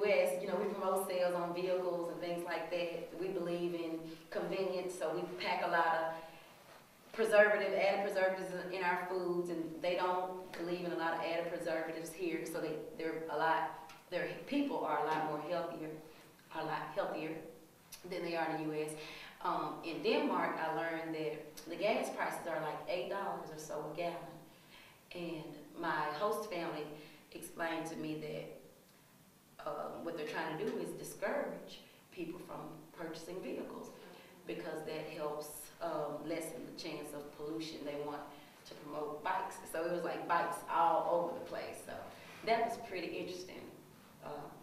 U.S., you know, we promote sales on vehicles and things like that. We believe in convenience, so we pack a lot of added preservatives in our foods, and they don't believe in a lot of added preservatives here, so their people are a lot healthier than they are in the U.S. In Denmark, I learned that the gas prices are like $8 or so a gallon, and my host family explained to me that what they're trying to do is discourage people from purchasing vehicles because that helps lessen the chance of pollution. They want to promote bikes. So it was like bikes all over the place. So that was pretty interesting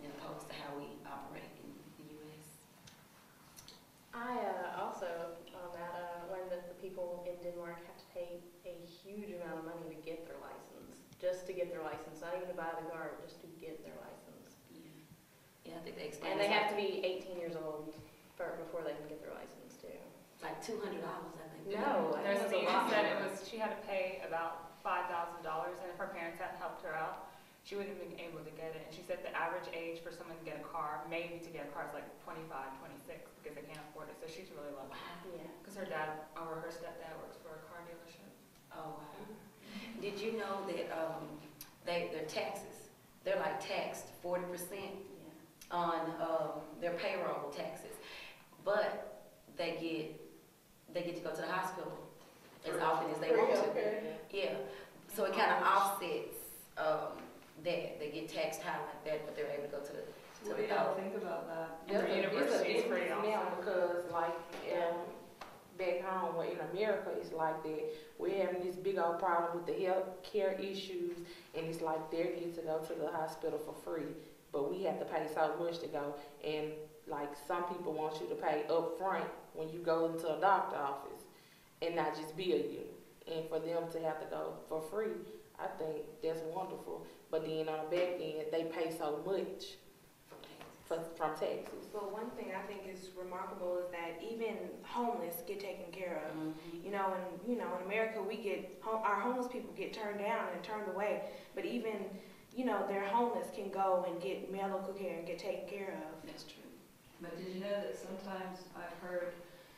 in opposed to how we operate in the U.S. I also, on that, learned that the people in Denmark have to pay a huge amount of money to get their license. Just to get their license, not even to buy the car, just to get their license. Yeah, I think they explained. And they have to be 18 years old before they can get their license too. Like $200, I think. No, there's a thing that said she had to pay about $5,000, and if her parents hadn't helped her out, she wouldn't have been able to get it. And she said the average age for someone to get a car, maybe to get a car, is like 25, 26, because they can't afford it. So she's really lucky. Yeah. Because her dad, or her stepdad, works for a car dealership. Oh, wow. Did you know that their taxes, they're like taxed 40% on their payroll taxes, but they get to go to the hospital as often as they want to. Yeah, so it kind of offsets that. They get taxed high like that, but they're able to go to the. What do y'all think about that? It's a difference now because, like, back home, in America, it's like that. We're having this big old problem with the health care issues, and it's like they get to go to the hospital for free, but we have to pay so much to go. And like some people want you to pay up front when you go into a doctor's office, and not just bill you. And for them to have to go for free, I think that's wonderful. But then on the back end, they pay so much from taxes. Well, one thing I think is remarkable is that even homeless get taken care of. Mm-hmm. You know, in America, our homeless people get turned down and turned away. But even, their homeless can go and get medical care and get taken care of. That's true. But did you know that sometimes I've heard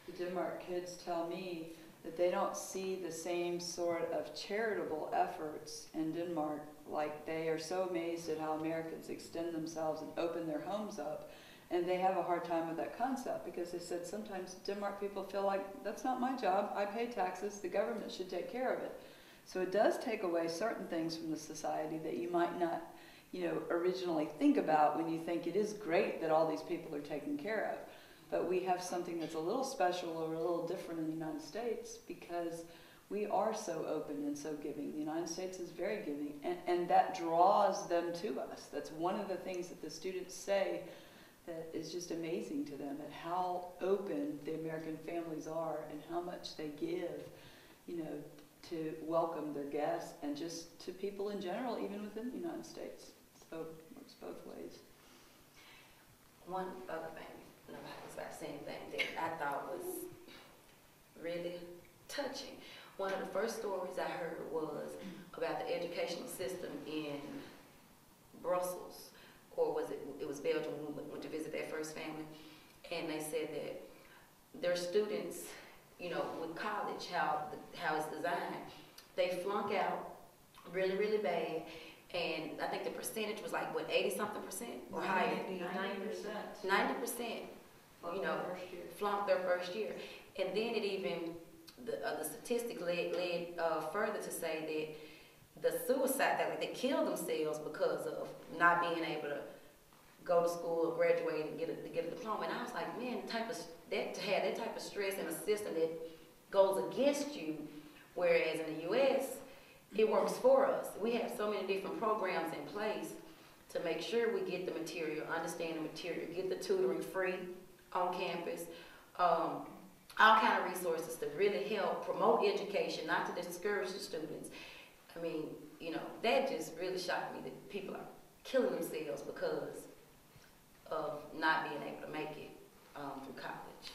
the Denmark kids tell me that they don't see the same sort of charitable efforts in Denmark. Like, they are so amazed at how Americans extend themselves and open their homes up, and they have a hard time with that concept because they said sometimes Denmark people feel like, that's not my job, I pay taxes, the government should take care of it. So it does take away certain things from the society that you might not, originally think about when you think it is great that all these people are taken care of. But we have something that's a little special or a little different in the United States because we are so open and so giving. The United States is very giving, and that draws them to us. That's one of the things that the students say that is just amazing to them, at how open the American families are and how much they give, to welcome their guests and just to people in general, even within the United States. So it works both ways. One other thing, I was about to say anything that I thought was really touching. One of the first stories I heard was about the educational system in Brussels, or it was Belgium when we went to visit their first family, and they said that their students, with college, how it's designed, they flunk out really, really bad, and I think the percentage was like, 80-something%? Or higher? 90%. 90%, flunked their first year. And then it even, the statistics led further to say that the suicide, that they killed themselves because of not being able to go to school or graduate and get a diploma. And I was like, man, to have that type of stress in a system that goes against you, whereas in the U.S., it works for us. We have so many different programs in place to make sure we get the material, understand the material, get the tutoring free on campus, all kind of resources to really help promote education, not to discourage the students. I mean, that just really shocked me that people are killing themselves because of not being able to make it through college.